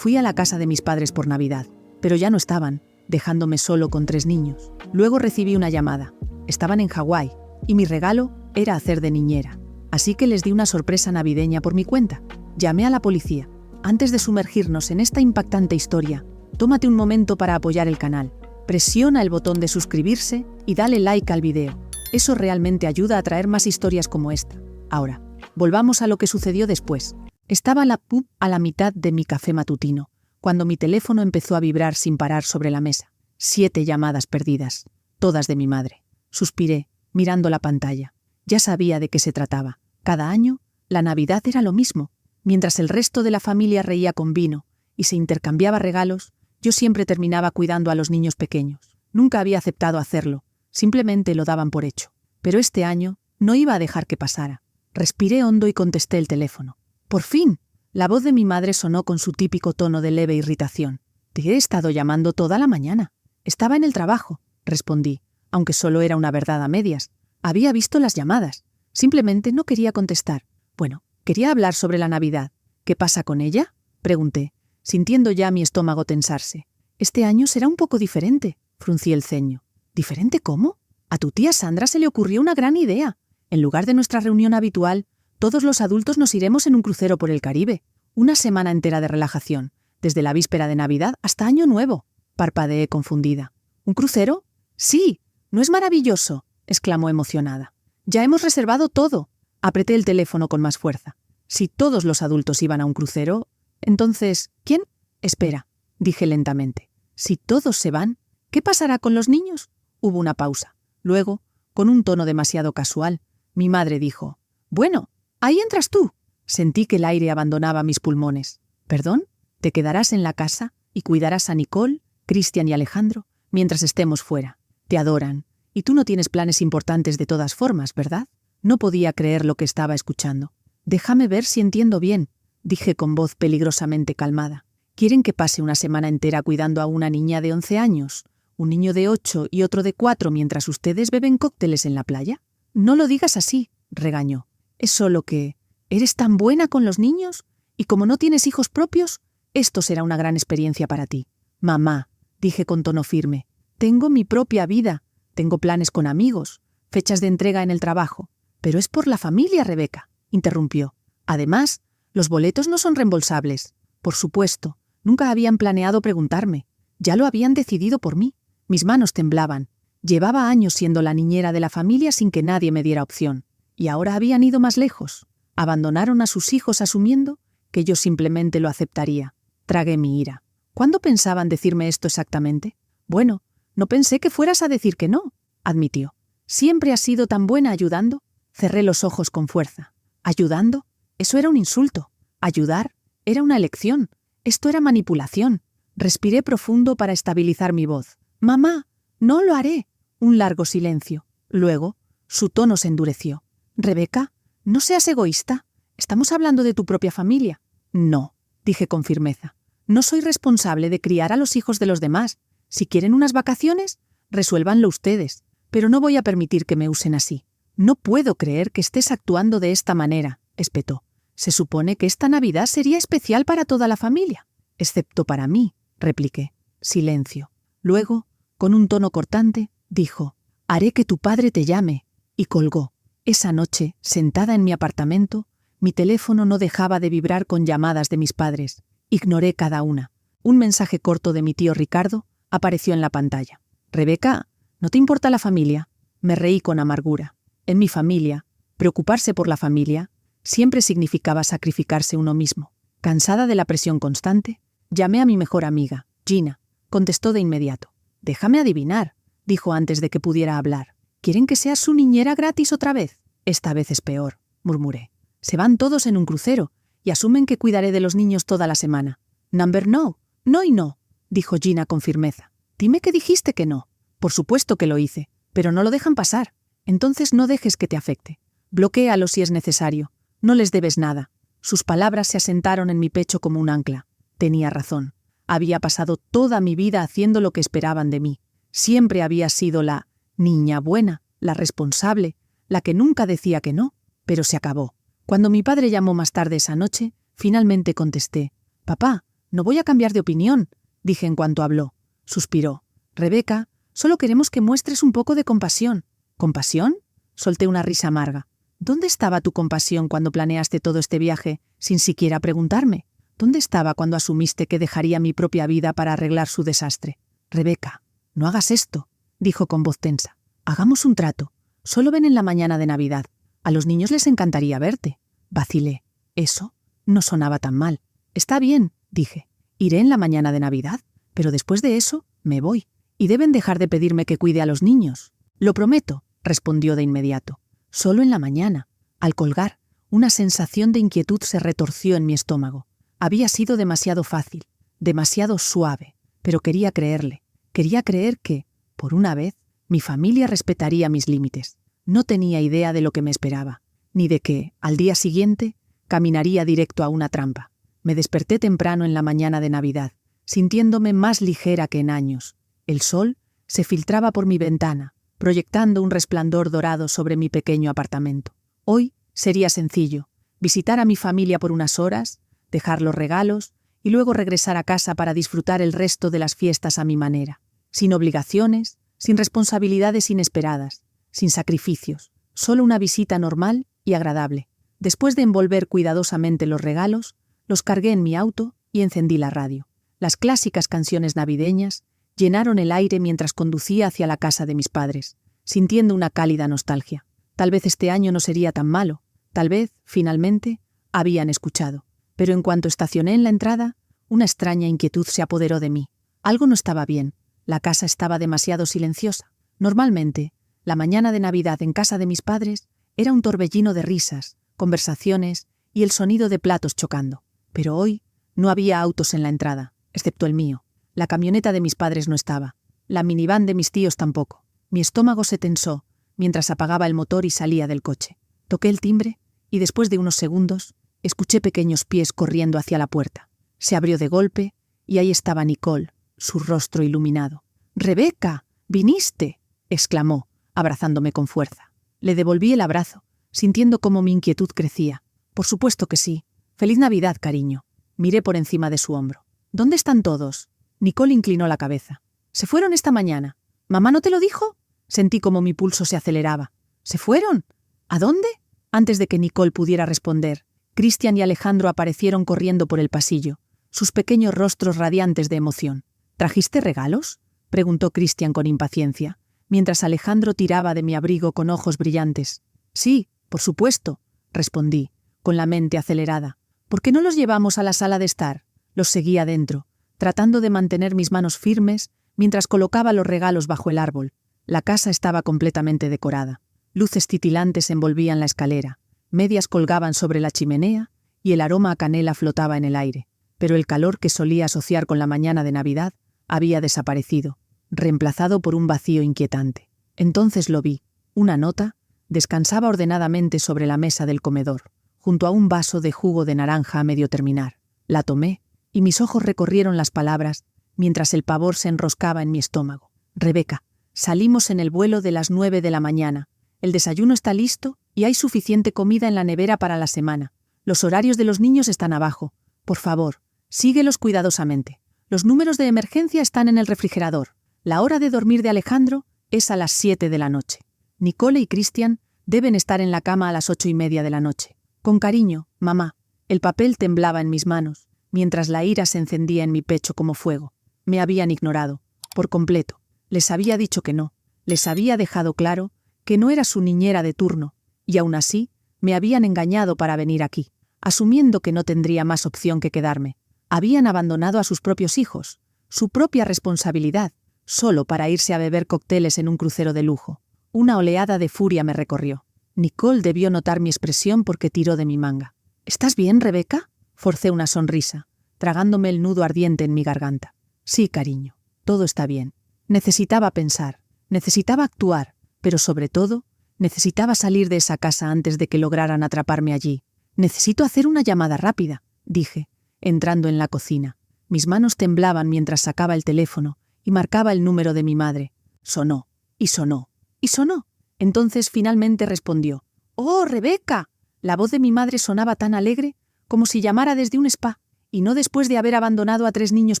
Fui a la casa de mis padres por Navidad, pero ya no estaban, dejándome solo con 3 niños. Luego recibí una llamada. Estaban en Hawái, y mi regalo era hacer de niñera. Así que les di una sorpresa navideña por mi cuenta. Llamé a la policía. Antes de sumergirnos en esta impactante historia, tómate un momento para apoyar el canal. Presiona el botón de suscribirse y dale like al video. Eso realmente ayuda a traer más historias como esta. Ahora, volvamos a lo que sucedió después. Estaba a la mitad de mi café matutino, cuando mi teléfono empezó a vibrar sin parar sobre la mesa. 7 llamadas perdidas, todas de mi madre. Suspiré, mirando la pantalla. Ya sabía de qué se trataba. Cada año, la Navidad era lo mismo. Mientras el resto de la familia reía con vino y se intercambiaba regalos, yo siempre terminaba cuidando a los niños pequeños. Nunca había aceptado hacerlo, simplemente lo daban por hecho. Pero este año no iba a dejar que pasara. Respiré hondo y contesté el teléfono. ¡Por fin! La voz de mi madre sonó con su típico tono de leve irritación. Te he estado llamando toda la mañana. Estaba en el trabajo, respondí, aunque solo era una verdad a medias. Había visto las llamadas. Simplemente no quería contestar. Bueno, quería hablar sobre la Navidad. ¿Qué pasa con ella?, pregunté, sintiendo ya mi estómago tensarse. Este año será un poco diferente, fruncí el ceño. ¿Diferente cómo? A tu tía Sandra se le ocurrió una gran idea. En lugar de nuestra reunión habitual, todos los adultos nos iremos en un crucero por el Caribe. Una semana entera de relajación, desde la víspera de Navidad hasta Año Nuevo. Parpadeé confundida. ¿Un crucero? Sí, ¿no es maravilloso?, exclamó emocionada. Ya hemos reservado todo. Apreté el teléfono con más fuerza. Si todos los adultos iban a un crucero, entonces, ¿quién? Espera, dije lentamente. Si todos se van, ¿qué pasará con los niños? Hubo una pausa. Luego, con un tono demasiado casual, mi madre dijo: Bueno, ahí entras tú. Sentí que el aire abandonaba mis pulmones. ¿Perdón? Te quedarás en la casa y cuidarás a Nicole, Cristian y Alejandro mientras estemos fuera. Te adoran. Y tú no tienes planes importantes de todas formas, ¿verdad? No podía creer lo que estaba escuchando. Déjame ver si entiendo bien, dije con voz peligrosamente calmada. ¿Quieren que pase una semana entera cuidando a una niña de 11 años, un niño de 8 y otro de 4 mientras ustedes beben cócteles en la playa? No lo digas así, regañó. Es solo que eres tan buena con los niños y como no tienes hijos propios, esto será una gran experiencia para ti. Mamá, dije con tono firme, tengo mi propia vida, tengo planes con amigos, fechas de entrega en el trabajo. Pero es por la familia, Rebeca, interrumpió. Además, los boletos no son reembolsables. Por supuesto, nunca habían planeado preguntarme. Ya lo habían decidido por mí. Mis manos temblaban. Llevaba años siendo la niñera de la familia sin que nadie me diera opción. Y ahora habían ido más lejos. Abandonaron a sus hijos asumiendo que yo simplemente lo aceptaría. Tragué mi ira. ¿Cuándo pensaban decirme esto exactamente? Bueno, no pensé que fueras a decir que no, admitió. ¿Siempre has sido tan buena ayudando? Cerré los ojos con fuerza. ¿Ayudando? Eso era un insulto. Ayudar era una elección. Esto era manipulación. Respiré profundo para estabilizar mi voz. Mamá, no lo haré. Un largo silencio. Luego, su tono se endureció. Rebeca, no seas egoísta. Estamos hablando de tu propia familia. No, dije con firmeza. No soy responsable de criar a los hijos de los demás. Si quieren unas vacaciones, resuélvanlo ustedes. Pero no voy a permitir que me usen así. No puedo creer que estés actuando de esta manera, espetó. Se supone que esta Navidad sería especial para toda la familia. Excepto para mí, repliqué. Silencio. Luego, con un tono cortante, dijo: haré que tu padre te llame. Y colgó. Esa noche, sentada en mi apartamento, mi teléfono no dejaba de vibrar con llamadas de mis padres. Ignoré cada una. Un mensaje corto de mi tío Ricardo apareció en la pantalla. Rebeca, ¿no te importa la familia? Me reí con amargura. En mi familia, preocuparse por la familia siempre significaba sacrificarse uno mismo. Cansada de la presión constante, llamé a mi mejor amiga, Gina. Contestó de inmediato. Déjame adivinar, dijo antes de que pudiera hablar. ¿Quieren que sea su niñera gratis otra vez? Esta vez es peor, murmuré. Se van todos en un crucero y asumen que cuidaré de los niños toda la semana. Number no, no y no, dijo Gina con firmeza. Dime que dijiste que no. Por supuesto que lo hice, pero no lo dejan pasar. Entonces no dejes que te afecte. Bloquéalo si es necesario. No les debes nada. Sus palabras se asentaron en mi pecho como un ancla. Tenía razón. Había pasado toda mi vida haciendo lo que esperaban de mí. Siempre había sido la niña buena, la responsable, la que nunca decía que no. Pero se acabó. Cuando mi padre llamó más tarde esa noche, finalmente contesté: Papá, No voy a cambiar de opinión, dije en cuanto habló. Suspiró. Rebeca, solo queremos que muestres un poco de compasión. ¿Compasión? Solté una risa amarga. ¿Dónde estaba tu compasión cuando planeaste todo este viaje, sin siquiera preguntarme? ¿Dónde estaba cuando asumiste que dejaría mi propia vida para arreglar su desastre? Rebeca, no hagas esto, dijo con voz tensa. Hagamos un trato. Solo ven en la mañana de Navidad. A los niños les encantaría verte. Vacilé. Eso no sonaba tan mal. Está bien, dije. Iré en la mañana de Navidad, pero después de eso me voy. Y deben dejar de pedirme que cuide a los niños. Lo prometo, respondió de inmediato. Solo en la mañana. Al colgar, una sensación de inquietud se retorció en mi estómago. Había sido demasiado fácil, demasiado suave, pero quería creerle. Quería creer que, por una vez, mi familia respetaría mis límites. No tenía idea de lo que me esperaba, ni de que, al día siguiente, caminaría directo a una trampa. Me desperté temprano en la mañana de Navidad, sintiéndome más ligera que en años. El sol se filtraba por mi ventana, proyectando un resplandor dorado sobre mi pequeño apartamento. Hoy sería sencillo, visitar a mi familia por unas horas, dejar los regalos y luego regresar a casa para disfrutar el resto de las fiestas a mi manera, sin obligaciones, sin responsabilidades inesperadas, sin sacrificios, solo una visita normal y agradable. Después de envolver cuidadosamente los regalos, los cargué en mi auto y encendí la radio. Las clásicas canciones navideñas llenaron el aire mientras conducía hacia la casa de mis padres, sintiendo una cálida nostalgia. Tal vez este año no sería tan malo, tal vez, finalmente, habían escuchado. Pero en cuanto estacioné en la entrada, una extraña inquietud se apoderó de mí. Algo no estaba bien. La casa estaba demasiado silenciosa. Normalmente, la mañana de Navidad en casa de mis padres era un torbellino de risas, conversaciones y el sonido de platos chocando. Pero hoy no había autos en la entrada, excepto el mío. La camioneta de mis padres no estaba. La minivan de mis tíos tampoco. Mi estómago se tensó mientras apagaba el motor y salía del coche. Toqué el timbre y después de unos segundos escuché pequeños pies corriendo hacia la puerta. Se abrió de golpe y ahí estaba Nicole, su rostro iluminado. «¡Rebeca! ¡Viniste!», exclamó, abrazándome con fuerza. Le devolví el abrazo, sintiendo cómo mi inquietud crecía. «Por supuesto que sí. ¡Feliz Navidad, cariño!». Miré por encima de su hombro. «¿Dónde están todos?». Nicole inclinó la cabeza. «Se fueron esta mañana». «¿Mamá no te lo dijo?». Sentí como mi pulso se aceleraba. «¿Se fueron? ¿A dónde?». Antes de que Nicole pudiera responder, Cristian y Alejandro aparecieron corriendo por el pasillo, sus pequeños rostros radiantes de emoción. «¿Trajiste regalos?», preguntó Cristian con impaciencia, mientras Alejandro tiraba de mi abrigo con ojos brillantes. «Sí, por supuesto», respondí, con la mente acelerada. «¿Por qué no los llevamos a la sala de estar?». Los seguí adentro, tratando de mantener mis manos firmes mientras colocaba los regalos bajo el árbol. La casa estaba completamente decorada. Luces titilantes envolvían la escalera, medias colgaban sobre la chimenea y el aroma a canela flotaba en el aire. Pero el calor que solía asociar con la mañana de Navidad había desaparecido, reemplazado por un vacío inquietante. Entonces lo vi. Una nota descansaba ordenadamente sobre la mesa del comedor, junto a un vaso de jugo de naranja a medio terminar. La tomé y mis ojos recorrieron las palabras mientras el pavor se enroscaba en mi estómago. «Rebeca, salimos en el vuelo de las 9 de la mañana. El desayuno está listo y hay suficiente comida en la nevera para la semana. Los horarios de los niños están abajo. Por favor, síguelos cuidadosamente. Los números de emergencia están en el refrigerador. La hora de dormir de Alejandro es a las 7 de la noche. Nicole y Cristian deben estar en la cama a las 8:30 de la noche. Con cariño, mamá». El papel temblaba en mis manos, mientras la ira se encendía en mi pecho como fuego. Me habían ignorado, por completo. Les había dicho que no. Les había dejado claro que no era su niñera de turno, y aún así me habían engañado para venir aquí, asumiendo que no tendría más opción que quedarme. Habían abandonado a sus propios hijos, su propia responsabilidad, solo para irse a beber cócteles en un crucero de lujo. Una oleada de furia me recorrió. Nicole debió notar mi expresión porque tiró de mi manga. «¿Estás bien, Rebeca?». Forcé una sonrisa, tragándome el nudo ardiente en mi garganta. «Sí, cariño, todo está bien». Necesitaba pensar, necesitaba actuar, pero sobre todo, necesitaba salir de esa casa antes de que lograran atraparme allí. «Necesito hacer una llamada rápida», dije, entrando en la cocina. Mis manos temblaban mientras sacaba el teléfono y marcaba el número de mi madre. Sonó, y sonó, y sonó. Entonces finalmente respondió. «¡Oh, Rebeca!». La voz de mi madre sonaba tan alegre como si llamara desde un spa. Y no después de haber abandonado a 3 niños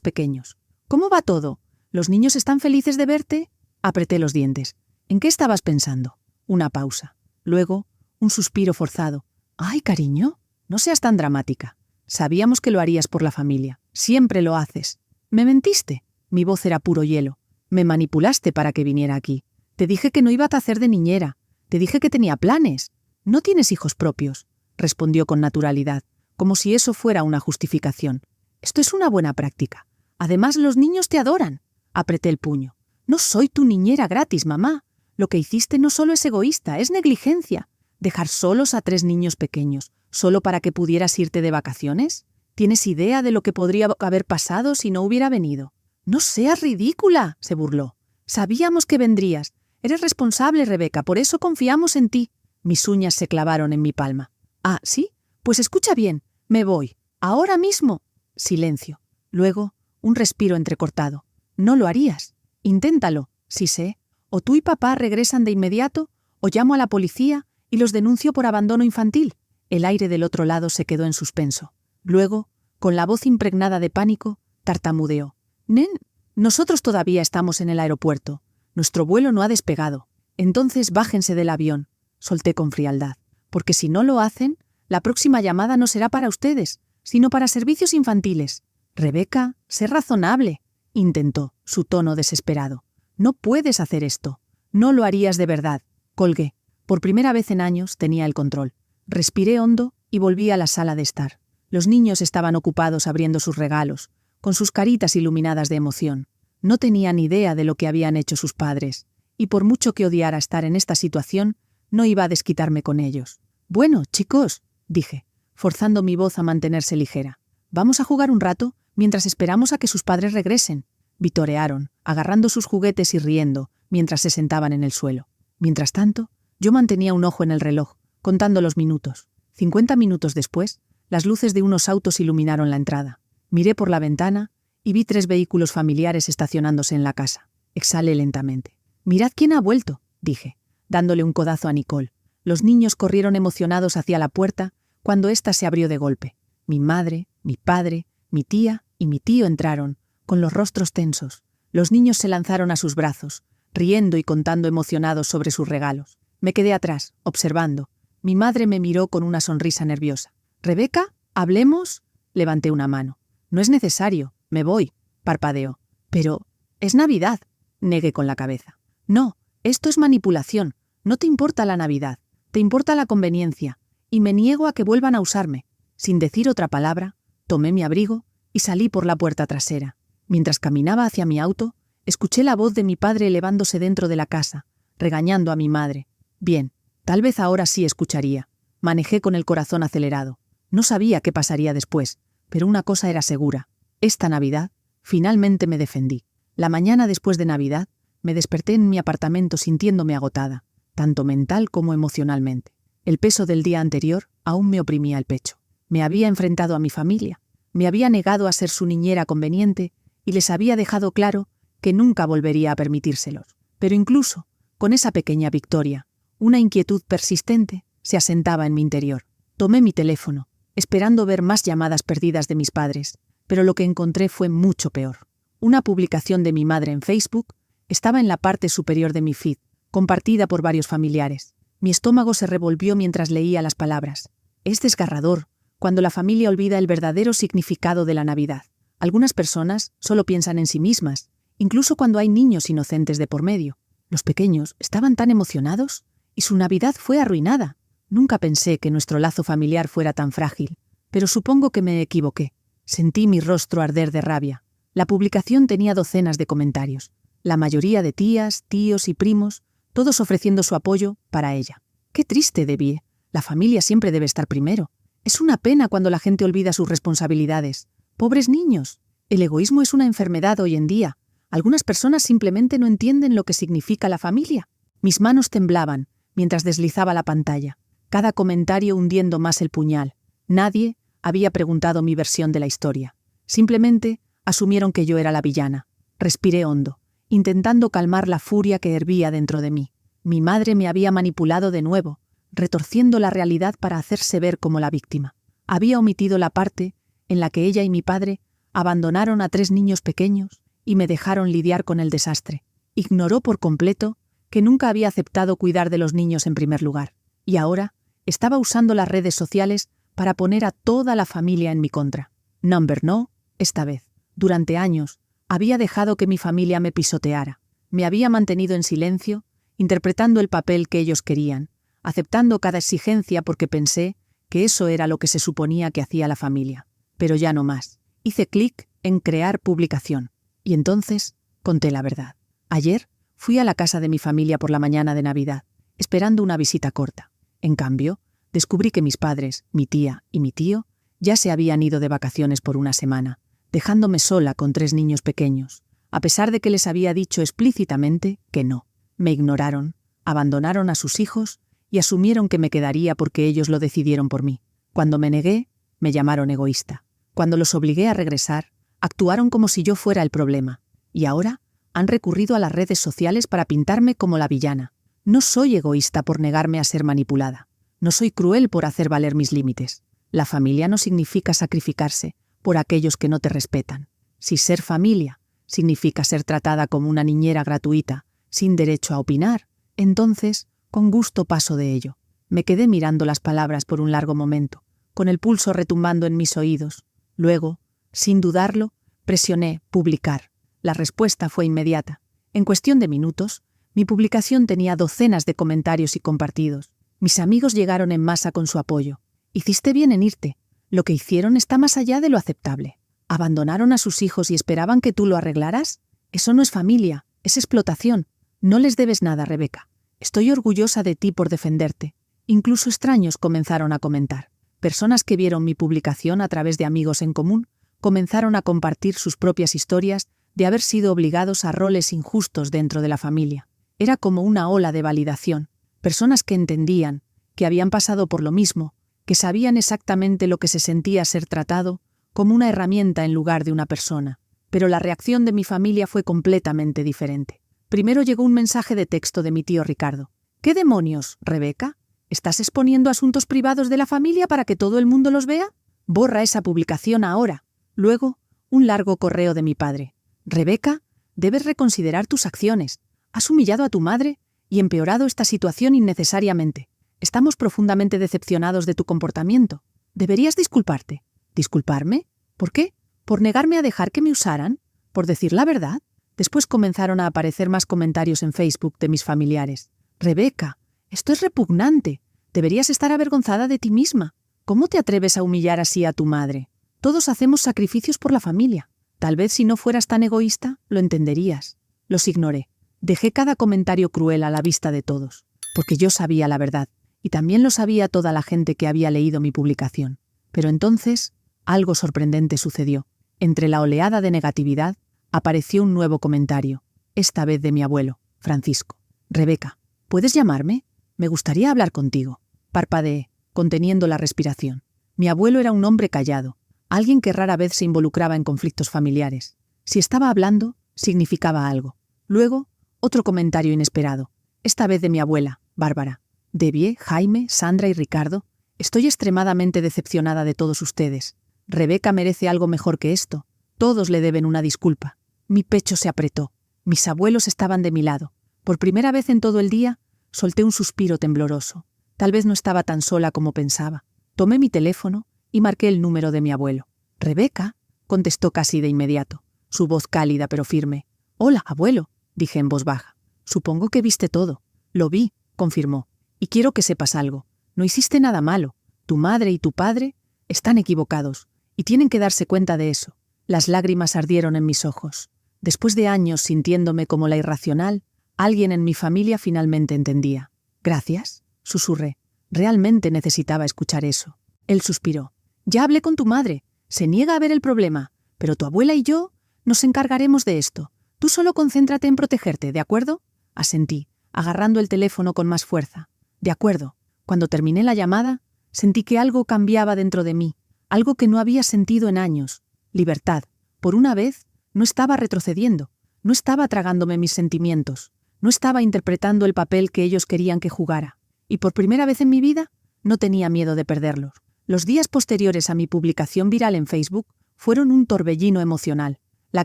pequeños. ¿Cómo va todo? ¿Los niños están felices de verte? Apreté los dientes. ¿En qué estabas pensando? Una pausa. Luego, un suspiro forzado. Ay, cariño, no seas tan dramática. Sabíamos que lo harías por la familia. Siempre lo haces. ¿Me mentiste? Mi voz era puro hielo. Me manipulaste para que viniera aquí. Te dije que no iba a hacer de niñera. Te dije que tenía planes. No tienes hijos propios, respondió con naturalidad, como si eso fuera una justificación. Esto es una buena práctica. Además, los niños te adoran. Apreté el puño. No soy tu niñera gratis, mamá. Lo que hiciste no solo es egoísta, es negligencia. ¿Dejar solos a 3 niños pequeños, solo para que pudieras irte de vacaciones? ¿Tienes idea de lo que podría haber pasado si no hubiera venido? No seas ridícula, se burló. Sabíamos que vendrías. Eres responsable, Rebeca, por eso confiamos en ti. Mis uñas se clavaron en mi palma. Ah, ¿sí? Pues escucha bien. Me voy. Ahora mismo. Silencio. Luego, un respiro entrecortado. No lo harías. Inténtalo. Sí sé. O tú y papá regresan de inmediato, o llamo a la policía y los denuncio por abandono infantil. El aire del otro lado se quedó en suspenso. Luego, con la voz impregnada de pánico, tartamudeó. Nen, nosotros todavía estamos en el aeropuerto. Nuestro vuelo no ha despegado. Entonces bájense del avión. Solté con frialdad. Porque si no lo hacen, la próxima llamada no será para ustedes, sino para servicios infantiles. Rebeca, sé razonable, intentó, su tono desesperado. No puedes hacer esto. No lo harías de verdad. Colgué. Por primera vez en años tenía el control. Respiré hondo y volví a la sala de estar. Los niños estaban ocupados abriendo sus regalos, con sus caritas iluminadas de emoción. No tenían idea de lo que habían hecho sus padres, y por mucho que odiara estar en esta situación, no iba a desquitarme con ellos. Bueno, chicos, dije, forzando mi voz a mantenerse ligera. Vamos a jugar un rato mientras esperamos a que sus padres regresen. Vitorearon, agarrando sus juguetes y riendo, mientras se sentaban en el suelo. Mientras tanto, yo mantenía un ojo en el reloj, contando los minutos. 50 minutos después, las luces de unos autos iluminaron la entrada. Miré por la ventana y vi 3 vehículos familiares estacionándose en la casa. Exhalé lentamente. «Mirad quién ha vuelto», dije, dándole un codazo a Nicole. Los niños corrieron emocionados hacia la puerta cuando ésta se abrió de golpe. Mi madre, mi padre, mi tía y mi tío entraron, con los rostros tensos. Los niños se lanzaron a sus brazos, riendo y contando emocionados sobre sus regalos. Me quedé atrás, observando. Mi madre me miró con una sonrisa nerviosa. «¿Rebeca? ¿Hablemos?» Levanté una mano. «No es necesario, me voy», parpadeó. «Pero es Navidad», negué con la cabeza. «No, esto es manipulación. No te importa la Navidad, te importa la conveniencia, y me niego a que vuelvan a usarme». Sin decir otra palabra, tomé mi abrigo y salí por la puerta trasera. Mientras caminaba hacia mi auto, escuché la voz de mi padre elevándose dentro de la casa, regañando a mi madre. Bien, tal vez ahora sí escucharía. Manejé con el corazón acelerado. No sabía qué pasaría después, pero una cosa era segura. Esta Navidad, finalmente me defendí. La mañana después de Navidad, me desperté en mi apartamento sintiéndome agotada, tanto mental como emocionalmente. El peso del día anterior aún me oprimía el pecho. Me había enfrentado a mi familia, me había negado a ser su niñera conveniente y les había dejado claro que nunca volvería a permitírselos. Pero incluso, con esa pequeña victoria, una inquietud persistente se asentaba en mi interior. Tomé mi teléfono, esperando ver más llamadas perdidas de mis padres, pero lo que encontré fue mucho peor. Una publicación de mi madre en Facebook estaba en la parte superior de mi feed, compartida por varios familiares. Mi estómago se revolvió mientras leía las palabras. Es desgarrador cuando la familia olvida el verdadero significado de la Navidad. Algunas personas solo piensan en sí mismas, incluso cuando hay niños inocentes de por medio. Los pequeños estaban tan emocionados y su Navidad fue arruinada. Nunca pensé que nuestro lazo familiar fuera tan frágil, pero supongo que me equivoqué. Sentí mi rostro arder de rabia. La publicación tenía docenas de comentarios, la mayoría de tías, tíos y primos, todos ofreciendo su apoyo para ella. Qué triste, Debbie. La familia siempre debe estar primero. Es una pena cuando la gente olvida sus responsabilidades. Pobres niños. El egoísmo es una enfermedad hoy en día. Algunas personas simplemente no entienden lo que significa la familia. Mis manos temblaban mientras deslizaba la pantalla, cada comentario hundiendo más el puñal. Nadie había preguntado mi versión de la historia. Simplemente asumieron que yo era la villana. Respiré hondo, intentando calmar la furia que hervía dentro de mí. Mi madre me había manipulado de nuevo, retorciendo la realidad para hacerse ver como la víctima. Había omitido la parte en la que ella y mi padre abandonaron a 3 niños pequeños y me dejaron lidiar con el desastre. Ignoró por completo que nunca había aceptado cuidar de los niños en primer lugar, y ahora estaba usando las redes sociales para poner a toda la familia en mi contra. Number no, esta vez. Durante años, había dejado que mi familia me pisoteara. Me había mantenido en silencio, interpretando el papel que ellos querían, aceptando cada exigencia porque pensé que eso era lo que se suponía que hacía la familia. Pero ya no más. Hice clic en crear publicación. Y entonces conté la verdad. Ayer fui a la casa de mi familia por la mañana de Navidad, esperando una visita corta. En cambio, descubrí que mis padres, mi tía y mi tío ya se habían ido de vacaciones por una semana, dejándome sola con 3 niños pequeños, a pesar de que les había dicho explícitamente que no. Me ignoraron, abandonaron a sus hijos y asumieron que me quedaría porque ellos lo decidieron por mí. Cuando me negué, me llamaron egoísta. Cuando los obligué a regresar, actuaron como si yo fuera el problema. Y ahora han recurrido a las redes sociales para pintarme como la villana. No soy egoísta por negarme a ser manipulada. No soy cruel por hacer valer mis límites. La familia no significa sacrificarse por aquellos que no te respetan. Si ser familia significa ser tratada como una niñera gratuita, sin derecho a opinar, entonces, con gusto paso de ello. Me quedé mirando las palabras por un largo momento, con el pulso retumbando en mis oídos. Luego, sin dudarlo, presioné publicar. La respuesta fue inmediata. En cuestión de minutos, mi publicación tenía docenas de comentarios y compartidos. Mis amigos llegaron en masa con su apoyo. Hiciste bien en irte. Lo que hicieron está más allá de lo aceptable. ¿Abandonaron a sus hijos y esperaban que tú lo arreglaras? Eso no es familia, es explotación. No les debes nada, Rebeca. Estoy orgullosa de ti por defenderte. Incluso extraños comenzaron a comentar. Personas que vieron mi publicación a través de amigos en común comenzaron a compartir sus propias historias de haber sido obligados a roles injustos dentro de la familia. Era como una ola de validación. Personas que entendían, que habían pasado por lo mismo, que sabían exactamente lo que se sentía ser tratado como una herramienta en lugar de una persona. Pero la reacción de mi familia fue completamente diferente. Primero llegó un mensaje de texto de mi tío Ricardo. ¿Qué demonios, Rebeca? ¿Estás exponiendo asuntos privados de la familia para que todo el mundo los vea? Borra esa publicación ahora. Luego, un largo correo de mi padre. Rebeca, debes reconsiderar tus acciones. Has humillado a tu madre y empeorado esta situación innecesariamente. Estamos profundamente decepcionados de tu comportamiento. Deberías disculparte. ¿Disculparme? ¿Por qué? ¿Por negarme a dejar que me usaran? ¿Por decir la verdad? Después comenzaron a aparecer más comentarios en Facebook de mis familiares. Rebeca, esto es repugnante. Deberías estar avergonzada de ti misma. ¿Cómo te atreves a humillar así a tu madre? Todos hacemos sacrificios por la familia. Tal vez si no fueras tan egoísta, lo entenderías. Los ignoré. Dejé cada comentario cruel a la vista de todos, porque yo sabía la verdad, y también lo sabía toda la gente que había leído mi publicación. Pero entonces, algo sorprendente sucedió. Entre la oleada de negatividad, apareció un nuevo comentario, esta vez de mi abuelo, Francisco. Rebeca, ¿puedes llamarme? Me gustaría hablar contigo. Parpadeé, conteniendo la respiración. Mi abuelo era un hombre callado, alguien que rara vez se involucraba en conflictos familiares. Si estaba hablando, significaba algo. Luego, otro comentario inesperado, esta vez de mi abuela, Bárbara. Debbie, Jaime, Sandra y Ricardo, estoy extremadamente decepcionada de todos ustedes. Rebeca merece algo mejor que esto. Todos le deben una disculpa. Mi pecho se apretó. Mis abuelos estaban de mi lado. Por primera vez en todo el día, solté un suspiro tembloroso. Tal vez no estaba tan sola como pensaba. Tomé mi teléfono y marqué el número de mi abuelo. «Rebeca», contestó casi de inmediato, su voz cálida pero firme. «Hola, abuelo», dije en voz baja. «Supongo que viste todo». «Lo vi», confirmó. «Y quiero que sepas algo. No hiciste nada malo. Tu madre y tu padre están equivocados, y tienen que darse cuenta de eso». Las lágrimas ardieron en mis ojos. Después de años sintiéndome como la irracional, alguien en mi familia finalmente entendía. «Gracias», susurré. Realmente necesitaba escuchar eso. Él suspiró. «Ya hablé con tu madre. Se niega a ver el problema, pero tu abuela y yo nos encargaremos de esto. Tú solo concéntrate en protegerte, ¿de acuerdo?» Asentí, agarrando el teléfono con más fuerza. «De acuerdo». Cuando terminé la llamada, sentí que algo cambiaba dentro de mí, algo que no había sentido en años. Libertad. Por una vez, no estaba retrocediendo, no estaba tragándome mis sentimientos, no estaba interpretando el papel que ellos querían que jugara. Y por primera vez en mi vida, no tenía miedo de perderlos. Los días posteriores a mi publicación viral en Facebook fueron un torbellino emocional. La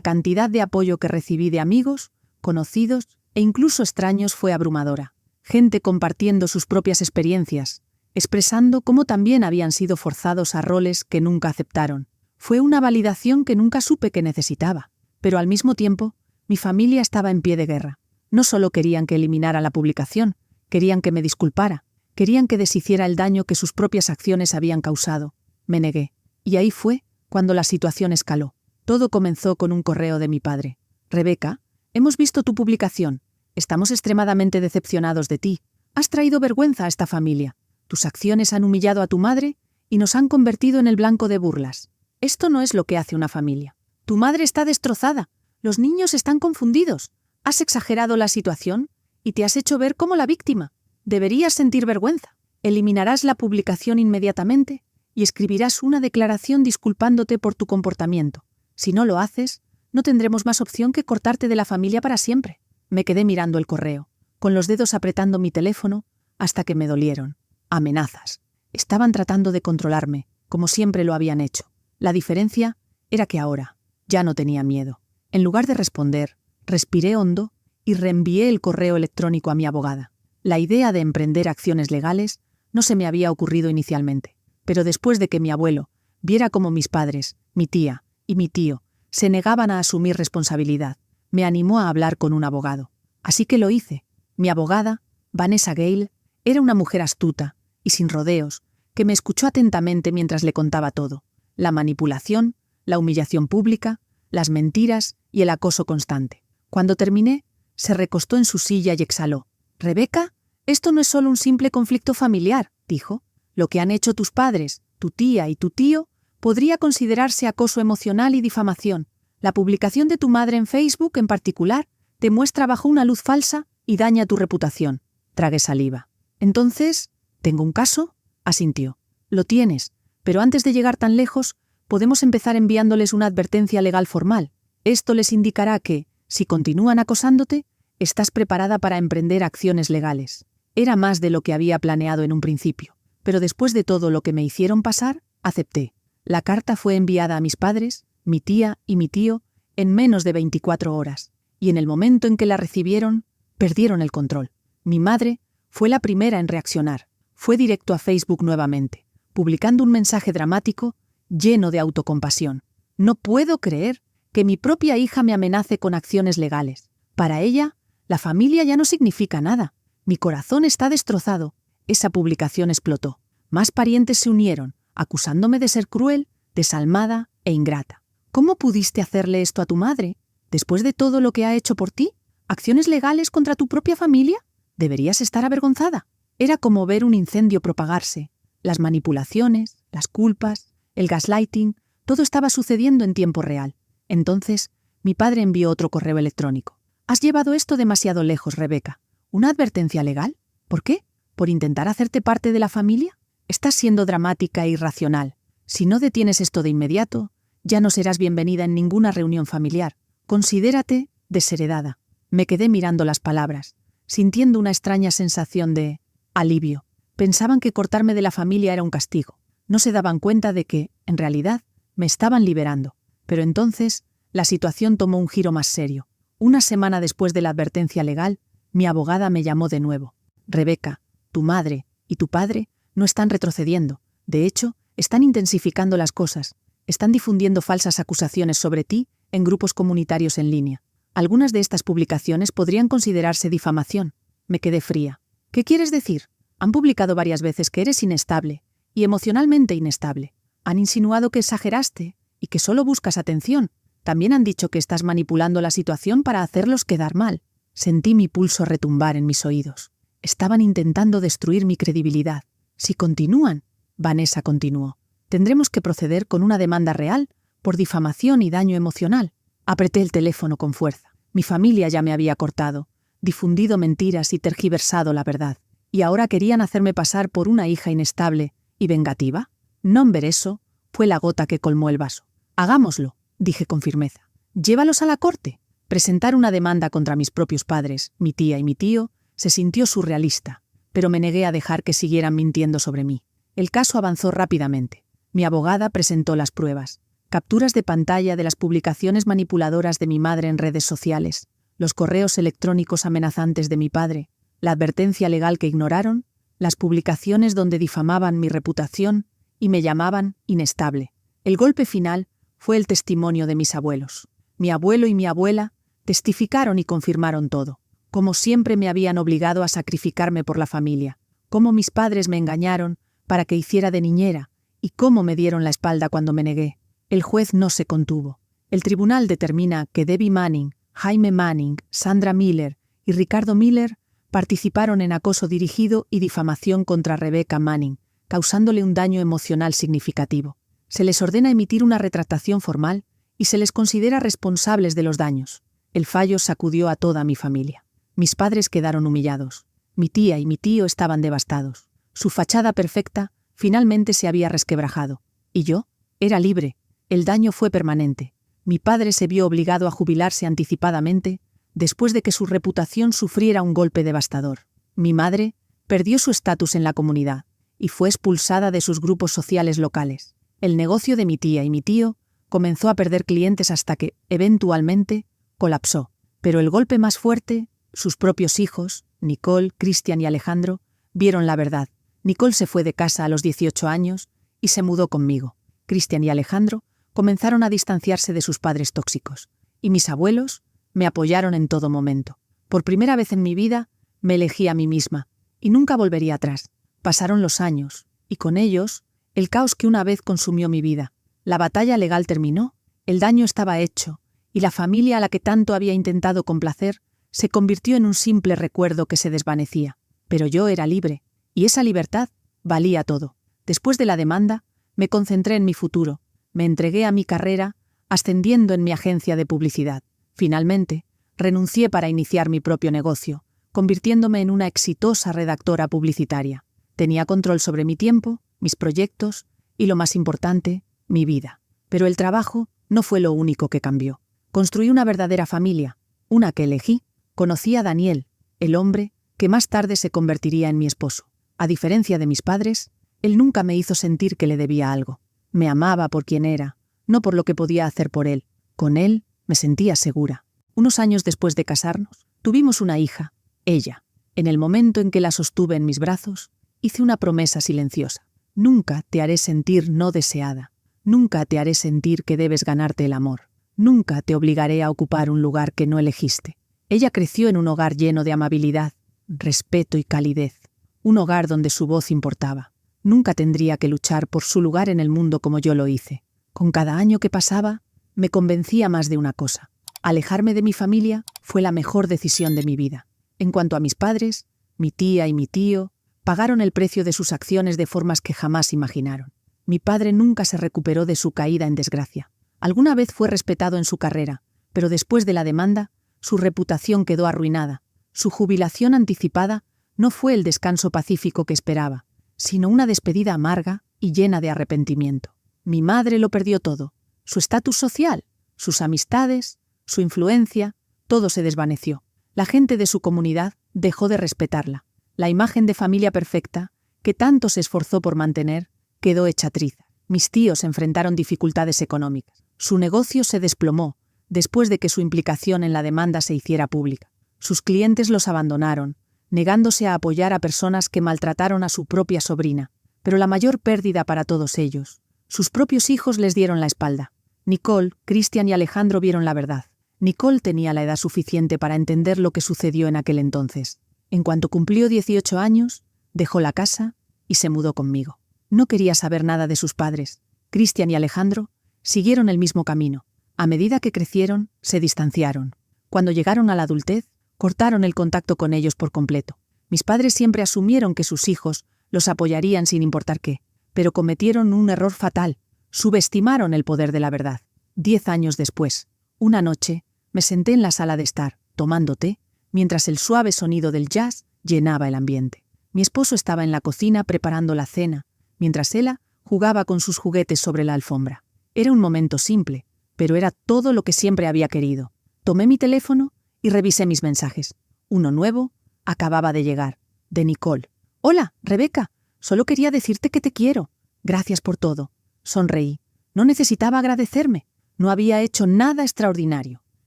cantidad de apoyo que recibí de amigos, conocidos e incluso extraños fue abrumadora. Gente compartiendo sus propias experiencias, expresando cómo también habían sido forzados a roles que nunca aceptaron. Fue una validación que nunca supe que necesitaba, pero al mismo tiempo, mi familia estaba en pie de guerra. No solo querían que eliminara la publicación, querían que me disculpara, querían que deshiciera el daño que sus propias acciones habían causado. Me negué, y ahí fue cuando la situación escaló. Todo comenzó con un correo de mi padre. Rebeca, hemos visto tu publicación. Estamos extremadamente decepcionados de ti. Has traído vergüenza a esta familia. Tus acciones han humillado a tu madre y nos han convertido en el blanco de burlas. Esto no es lo que hace una familia. Tu madre está destrozada. Los niños están confundidos. Has exagerado la situación y te has hecho ver como la víctima. Deberías sentir vergüenza. Eliminarás la publicación inmediatamente y escribirás una declaración disculpándote por tu comportamiento. Si no lo haces, no tendremos más opción que cortarte de la familia para siempre. Me quedé mirando el correo, con los dedos apretando mi teléfono, hasta que me dolieron. Amenazas. Estaban tratando de controlarme, como siempre lo habían hecho. La diferencia era que ahora ya no tenía miedo. En lugar de responder, respiré hondo y reenvié el correo electrónico a mi abogada. La idea de emprender acciones legales no se me había ocurrido inicialmente, pero después de que mi abuelo viera cómo mis padres, mi tía y mi tío se negaban a asumir responsabilidad, me animó a hablar con un abogado. Así que lo hice. Mi abogada, Vanessa Gale, era una mujer astuta y sin rodeos, que me escuchó atentamente mientras le contaba todo: la manipulación, la humillación pública, las mentiras y el acoso constante. Cuando terminé, se recostó en su silla y exhaló. «Rebeca, esto no es solo un simple conflicto familiar», dijo. «Lo que han hecho tus padres, tu tía y tu tío podría considerarse acoso emocional y difamación. La publicación de tu madre en Facebook, en particular, te muestra bajo una luz falsa y daña tu reputación». Tragué saliva. «Entonces, ¿tengo un caso?», asintió. «Lo tienes, pero antes de llegar tan lejos, podemos empezar enviándoles una advertencia legal formal. Esto les indicará que, si continúan acosándote, estás preparada para emprender acciones legales». Era más de lo que había planeado en un principio, pero después de todo lo que me hicieron pasar, acepté. La carta fue enviada a mis padres, mi tía y mi tío en menos de 24 horas, y en el momento en que la recibieron, perdieron el control. Mi madre fue la primera en reaccionar. Fue directo a Facebook nuevamente, publicando un mensaje dramático lleno de autocompasión. «No puedo creer que mi propia hija me amenace con acciones legales. Para ella, la familia ya no significa nada. Mi corazón está destrozado». Esa publicación explotó. Más parientes se unieron, acusándome de ser cruel, desalmada e ingrata. «¿Cómo pudiste hacerle esto a tu madre? Después de todo lo que ha hecho por ti, ¿acciones legales contra tu propia familia? Deberías estar avergonzada». Era como ver un incendio propagarse. Las manipulaciones, las culpas, el gaslighting, todo estaba sucediendo en tiempo real. Entonces, mi padre envió otro correo electrónico. «Has llevado esto demasiado lejos, Rebeca. ¿Una advertencia legal? ¿Por qué? ¿Por intentar hacerte parte de la familia? Estás siendo dramática e irracional. Si no detienes esto de inmediato, ya no serás bienvenida en ninguna reunión familiar. Considérate desheredada». Me quedé mirando las palabras, sintiendo una extraña sensación de alivio. Pensaban que cortarme de la familia era un castigo. No se daban cuenta de que, en realidad, me estaban liberando. Pero entonces, la situación tomó un giro más serio. Una semana después de la advertencia legal, mi abogada me llamó de nuevo. «Rebeca, tu madre y tu padre no están retrocediendo. De hecho, están intensificando las cosas. Están difundiendo falsas acusaciones sobre ti en grupos comunitarios en línea. Algunas de estas publicaciones podrían considerarse difamación». Me quedé fría. «¿Qué quieres decir? Han publicado varias veces que eres inestable, y emocionalmente inestable. Han insinuado que exageraste y que solo buscas atención. También han dicho que estás manipulando la situación para hacerlos quedar mal». Sentí mi pulso retumbar en mis oídos. Estaban intentando destruir mi credibilidad. «Si continúan», Vanessa continuó, «tendremos que proceder con una demanda real por difamación y daño emocional». Apreté el teléfono con fuerza. Mi familia ya me había cortado, difundido mentiras y tergiversado la verdad. ¿Y ahora querían hacerme pasar por una hija inestable y vengativa? No ver eso fue la gota que colmó el vaso. «Hagámoslo», dije con firmeza. «Llévalos a la corte». Presentar una demanda contra mis propios padres, mi tía y mi tío, se sintió surrealista, pero me negué a dejar que siguieran mintiendo sobre mí. El caso avanzó rápidamente. Mi abogada presentó las pruebas. Capturas de pantalla de las publicaciones manipuladoras de mi madre en redes sociales, los correos electrónicos amenazantes de mi padre, la advertencia legal que ignoraron, las publicaciones donde difamaban mi reputación y me llamaban inestable. El golpe final fue el testimonio de mis abuelos. Mi abuelo y mi abuela testificaron y confirmaron todo. Cómo siempre me habían obligado a sacrificarme por la familia, cómo mis padres me engañaron para que hiciera de niñera y cómo me dieron la espalda cuando me negué. El juez no se contuvo. El tribunal determina que Debbie Manning, Jaime Manning, Sandra Miller y Ricardo Miller participaron en acoso dirigido y difamación contra Rebecca Manning, causándole un daño emocional significativo. Se les ordena emitir una retractación formal y se les considera responsables de los daños. El fallo sacudió a toda mi familia. Mis padres quedaron humillados. Mi tía y mi tío estaban devastados. Su fachada perfecta finalmente se había resquebrajado. ¿Y yo? Era libre. El daño fue permanente. Mi padre se vio obligado a jubilarse anticipadamente después de que su reputación sufriera un golpe devastador. Mi madre perdió su estatus en la comunidad y fue expulsada de sus grupos sociales locales. El negocio de mi tía y mi tío comenzó a perder clientes hasta que, eventualmente, colapsó. Pero el golpe más fuerte, sus propios hijos, Nicole, Christian y Alejandro, vieron la verdad. Nicole se fue de casa a los 18 años y se mudó conmigo. Christian y Alejandro comenzaron a distanciarse de sus padres tóxicos, y mis abuelos me apoyaron en todo momento. Por primera vez en mi vida, me elegí a mí misma, y nunca volvería atrás. Pasaron los años, y con ellos, el caos que una vez consumió mi vida. La batalla legal terminó, el daño estaba hecho, y la familia a la que tanto había intentado complacer se convirtió en un simple recuerdo que se desvanecía. Pero yo era libre, y esa libertad valía todo. Después de la demanda, me concentré en mi futuro, me entregué a mi carrera, ascendiendo en mi agencia de publicidad. Finalmente, renuncié para iniciar mi propio negocio, convirtiéndome en una exitosa redactora publicitaria. Tenía control sobre mi tiempo, mis proyectos y, lo más importante, mi vida. Pero el trabajo no fue lo único que cambió. Construí una verdadera familia, una que elegí. Conocí a Daniel, el hombre que más tarde se convertiría en mi esposo. A diferencia de mis padres, él nunca me hizo sentir que le debía algo. Me amaba por quien era, no por lo que podía hacer por él. Con él me sentía segura. Unos años después de casarnos, tuvimos una hija, ella. En el momento en que la sostuve en mis brazos, hice una promesa silenciosa. Nunca te haré sentir no deseada. Nunca te haré sentir que debes ganarte el amor. Nunca te obligaré a ocupar un lugar que no elegiste. Ella creció en un hogar lleno de amabilidad, respeto y calidez. Un hogar donde su voz importaba. Nunca tendría que luchar por su lugar en el mundo como yo lo hice. Con cada año que pasaba, me convencía más de una cosa. Alejarme de mi familia fue la mejor decisión de mi vida. En cuanto a mis padres, mi tía y mi tío pagaron el precio de sus acciones de formas que jamás imaginaron. Mi padre nunca se recuperó de su caída en desgracia. Alguna vez fue respetado en su carrera, pero después de la demanda, su reputación quedó arruinada. Su jubilación anticipada no fue el descanso pacífico que esperaba, sino una despedida amarga y llena de arrepentimiento. Mi madre lo perdió todo. Su estatus social, sus amistades, su influencia, todo se desvaneció. La gente de su comunidad dejó de respetarla. La imagen de familia perfecta, que tanto se esforzó por mantener, quedó hecha triza. Mis tíos enfrentaron dificultades económicas. Su negocio se desplomó después de que su implicación en la demanda se hiciera pública. Sus clientes los abandonaron, negándose a apoyar a personas que maltrataron a su propia sobrina. Pero la mayor pérdida para todos ellos, sus propios hijos les dieron la espalda. Nicole, Christian y Alejandro vieron la verdad. Nicole tenía la edad suficiente para entender lo que sucedió en aquel entonces. En cuanto cumplió 18 años, dejó la casa y se mudó conmigo. No quería saber nada de sus padres. Christian y Alejandro siguieron el mismo camino. A medida que crecieron, se distanciaron. Cuando llegaron a la adultez, cortaron el contacto con ellos por completo. Mis padres siempre asumieron que sus hijos los apoyarían sin importar qué, pero cometieron un error fatal. Subestimaron el poder de la verdad. 10 años después, una noche, me senté en la sala de estar, tomando té, mientras el suave sonido del jazz llenaba el ambiente. Mi esposo estaba en la cocina preparando la cena, mientras ella jugaba con sus juguetes sobre la alfombra. Era un momento simple, pero era todo lo que siempre había querido. Tomé mi teléfono y revisé mis mensajes. Uno nuevo acababa de llegar, de Nicole. «Hola, Rebeca, Solo quería decirte que te quiero. Gracias por todo. Sonreí. No necesitaba agradecerme. No había hecho nada extraordinario.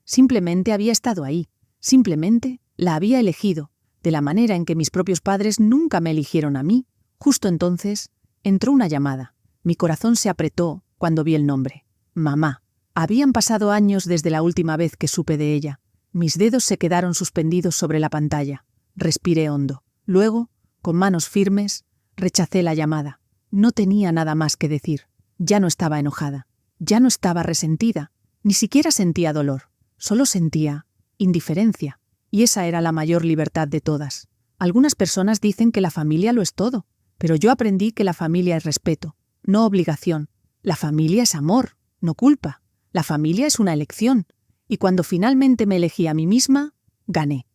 Simplemente había estado ahí. Simplemente la había elegido, de la manera en que mis propios padres nunca me eligieron a mí. Justo entonces, entró una llamada. Mi corazón se apretó cuando vi el nombre. Mamá. Habían pasado años desde la última vez que supe de ella. Mis dedos se quedaron suspendidos sobre la pantalla. Respiré hondo. Luego, con manos firmes, rechacé la llamada. No tenía nada más que decir. Ya no estaba enojada. Ya no estaba resentida. Ni siquiera sentía dolor. Solo sentía indiferencia. Y esa era la mayor libertad de todas. Algunas personas dicen que la familia lo es todo. Pero yo aprendí que la familia es respeto, no obligación. La familia es amor, no culpa. La familia es una elección. Y cuando finalmente me elegí a mí misma, gané.